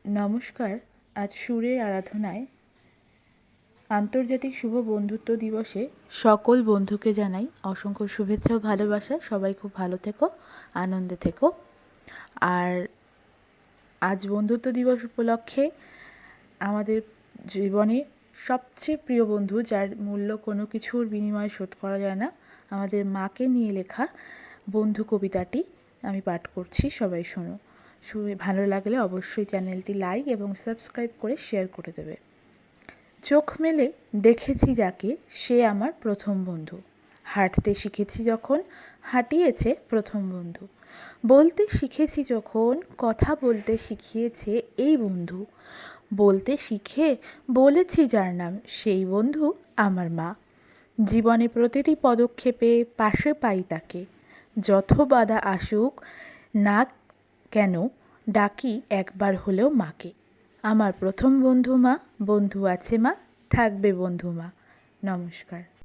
নমস্কার। আজ সুরের আরাধনায় আন্তর্জাতিক শুভ বন্ধুত্ব দিবসে সকল বন্ধুকে জানাই অসংখ্য শুভেচ্ছা ও ভালোবাসা। সবাই খুব ভালো থেকো, আনন্দে থেকো। আর আজ বন্ধুত্ব দিবস উপলক্ষে আমাদের জীবনে সবচেয়ে প্রিয় বন্ধু, যার মূল্য কোনো কিছুর বিনিময়ে শোধ করা যায় না, আমাদের মাকে নিয়ে লেখা বন্ধু কবিতাটি আমি পাঠ করছি, সবাই শোনো। ভালো লাগলে অবশ্যই চ্যানেলটি লাইক এবং সাবস্ক্রাইব করে শেয়ার করে দেবে। চোখ মেলে দেখেছি যাকে, সে আমার প্রথম বন্ধু। হাঁটতে শিখেছি যখন, হাঁটিয়েছে প্রথম বন্ধু। বলতে শিখেছি যখন, কথা বলতে শিখিয়েছে এই বন্ধু। বলতে শিখে বলেছি যার নাম, সেই বন্ধু আমার মা। জীবনে প্রতিটি পদক্ষেপে পাশে পাই তাকে। যত বাধা আসুক না কেন, ডাকি একবার হলেও মাকে। আমার প্রথম বন্ধু মা, বন্ধু আছে মা, থাকবে বন্ধু মা। নমস্কার।